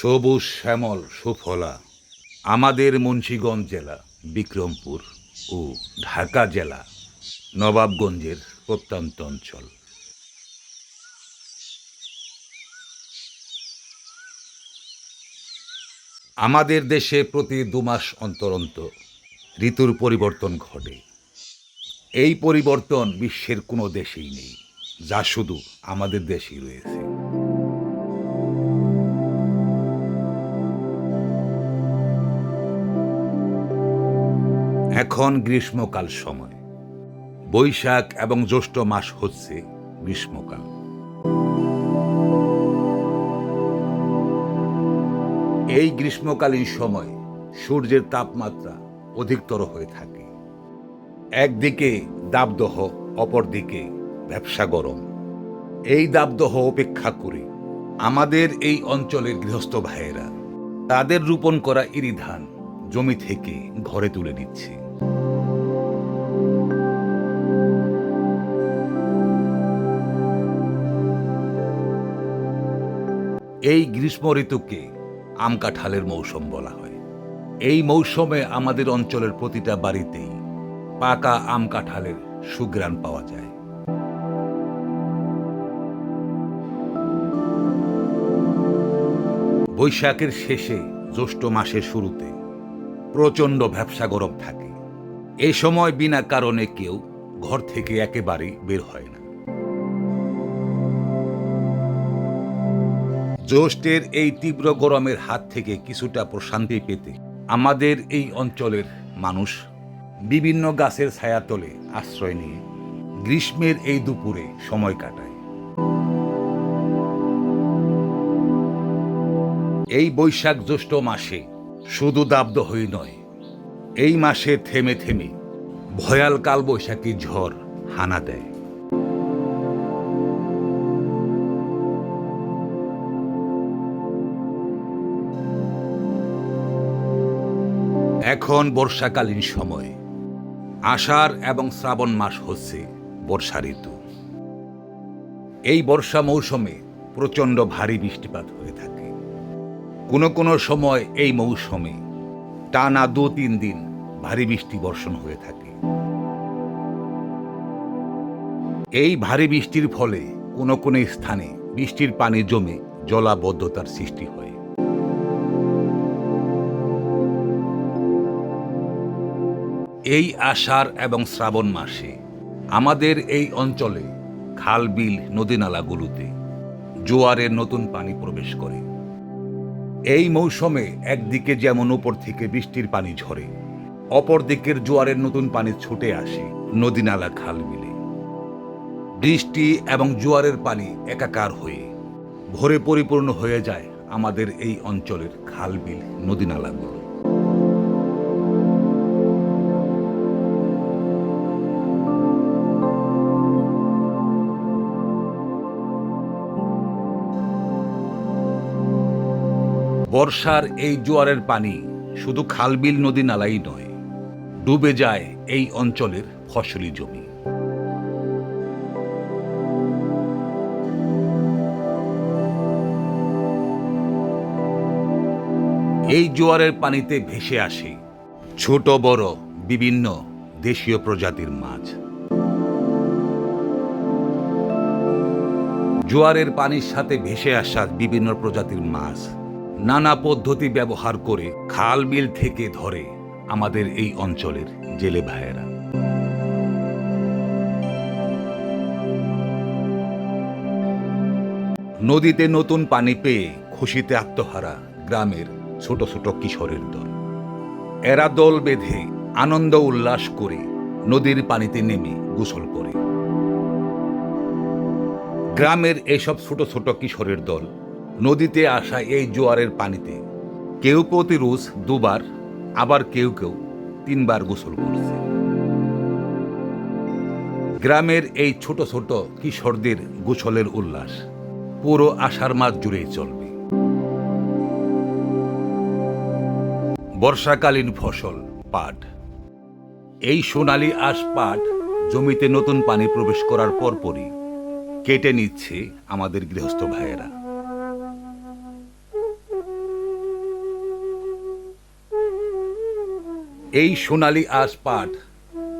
সবুজ শ্যামল সুফলা আমাদের মুন্সিগঞ্জ জেলা বিক্রমপুর ও ঢাকা জেলা নবাবগঞ্জের প্রত্যন্ত অঞ্চল। আমাদের দেশে প্রতি 2 মাস অন্তর অন্তর ঋতুর পরিবর্তন ঘটে। এই পরিবর্তন বিশ্বের কোনো দেশেই নেই, যা শুধু আমাদের দেশেই রয়েছে। এখন গ্রীষ্মকাল সময়। বৈশাখ এবং জ্যৈষ্ঠ মাস হচ্ছে গ্রীষ্মকাল। এই গ্রীষ্মকালীন সময় সূর্যের তাপমাত্রা অধিকতর হয়ে থাকে। একদিকে দাবদাহ, অপরদিকে ভ্যাপসা গরম। এই দাবদাহ উপেক্ষা করে আমাদের এই অঞ্চলের গৃহস্থ ভাইয়েরা তাদের রোপণ করা ইরি ধান জমি থেকে ঘরে তুলে নিচ্ছে। এই গ্রীষ্ম ঋতুকে আম কাঁঠালের মৌসুম বলা হয়। এই মৌসুমে আমাদের অঞ্চলের প্রতিটা বাড়িতেই পাকা আম কাঁঠালের সুঘ্রাণ পাওয়া যায়। বৈশাখের শেষে জ্যৈষ্ঠ মাসের শুরুতে প্রচণ্ড ভ্যাপসা গরম থাকে। এই সময় বিনা কারণে কেউ ঘর থেকে একেবারে বের হয় না। জ্যৈষ্ঠের এই তীব্র গরমের হাত থেকে কিছুটা প্রশান্তি পেতে আমাদের এই অঞ্চলের মানুষ বিভিন্ন গাছের ছায়াতলে আশ্রয় নিয়ে গ্রীষ্মের এই দুপুরে সময় কাটায়। এই বৈশাখ জ্যৈষ্ঠ মাসে শুধু দাবদাহই নয়, এই মাসে থেমে থেমে ভয়াল কালবৈশাখী ঝড় হানা দেয়। এখন বর্ষাকালীন সময়। আষাঢ় এবং শ্রাবণ মাস হচ্ছে বর্ষা ঋতু। এই বর্ষা মৌসুমে প্রচণ্ড ভারী বৃষ্টিপাত হয়ে থাকে। কোনো কোনো সময় এই মৌসুমে টানা 2-3 দিন ভারী বৃষ্টি বর্ষণ হয়ে থাকে। এই ভারী বৃষ্টির ফলে কোনো কোনো স্থানে বৃষ্টির পানি জমে জলাবদ্ধতার সৃষ্টি হয়। এই আষাঢ় এবং শ্রাবণ মাসে আমাদের এই অঞ্চলে খাল, বিল, নদী নালাগুলোতে জোয়ারের নতুন পানি প্রবেশ করে। এই মৌসুমে একদিকে যেমন উপর থেকে বৃষ্টির পানি ঝরে, অপর দিকের জোয়ারের নতুন পানি ছুটে আসে নদী নালা, খাল, বিলে। বৃষ্টি এবং জোয়ারের পানি একাকার হয়ে ভরে পরিপূর্ণ হয়ে যায় আমাদের এই অঞ্চলের খাল, বিল, নদী নালাগুলো। বর্ষার এই জোয়ারের পানি শুধু খাল, বিল, নদী নালাই নয়, ডুবে যায় এই অঞ্চলের ফসলি জমি। এই জোয়ারের পানিতে ভেসে আসে ছোট বড় বিভিন্ন দেশীয় প্রজাতির মাছ। জোয়ারের পানির সাথে ভেসে আসা বিভিন্ন প্রজাতির মাছ নানা পদ্ধতি ব্যবহার করে খাল, বিল থেকে ধরে আমাদের এই অঞ্চলের জেলে ভাইয়েরা। নদীতে নতুন পানি পেয়ে খুশিতে আত্মহারা গ্রামের ছোট ছোট কিশোরের দল। এরা দল বেঁধে আনন্দ উল্লাস করে নদীর পানিতে নেমে গোসল করে। গ্রামের এইসব ছোট ছোট কিশোরের দল নদীতে আসা এই জোয়ারের পানিতে কেউ প্রতি রোজ 2 বার, আবার কেউ কেউ 3 বার গোসল করছে। গ্রামের এই ছোট ছোট কিশোরদের গোসলের উল্লাস পুরো আষাঢ় মাস জুড়েই চলবে। বর্ষাকালীন ফসল পাট। এই সোনালী আঁশ পাট জমিতে নতুন পানি প্রবেশ করার পরপরই কেটে নিচ্ছে আমাদের গৃহস্থ ভাইয়েরা। এই সোনালী আঁশ পাট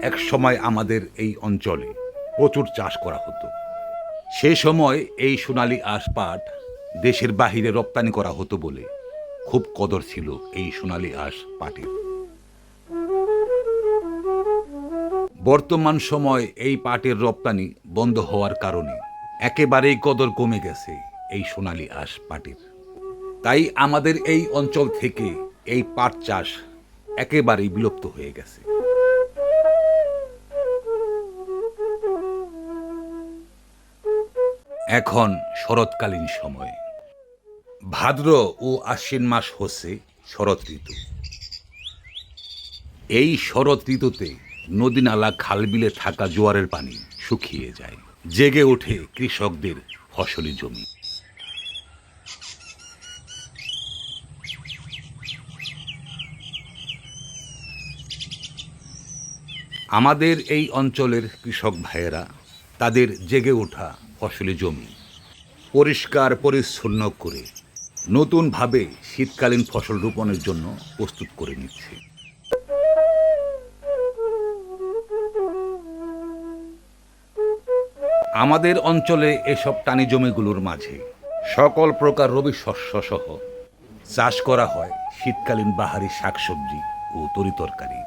এক সময় আমাদের এই অঞ্চলে প্রচুর চাষ করা হতো। সে সময় এই সোনালী আঁশ পাট দেশের বাহিরে রপ্তানি করা হতো বলে খুব কদর ছিল এই সোনালী আঁশ পাটের। বর্তমান সময় এই পাটের রপ্তানি বন্ধ হওয়ার কারণে একেবারেই কদর কমে গেছে এই সোনালী আঁশ পাটের। তাই আমাদের এই অঞ্চল থেকে এই পাট চাষ একেবারেই বিলুপ্ত হয়ে গেছে। এখন শরৎকালীন সময়, ভাদ্র ও আশ্বিন মাস হচ্ছে শরৎ ঋতু। এই শরৎ ঋতুতে নদী নালা খাল বিলে থাকা জোয়ারের পানি শুকিয়ে যায়, জেগে ওঠে কৃষকদের ফসলি জমি। আমাদের এই অঞ্চলের কৃষক ভাইয়েরা তাদের জেগে ওঠা ফসলি জমি পরিষ্কার পরিচ্ছন্ন করে নতুনভাবে শীতকালীন ফসল রোপণের জন্য প্রস্তুত করে নিচ্ছে। আমাদের অঞ্চলে এসব টানি জমিগুলোর মাঝে সকল প্রকার রবি শস্য সহ চাষ করা হয় শীতকালীন বাহারি শাকসবজি ও তরিতরকারি।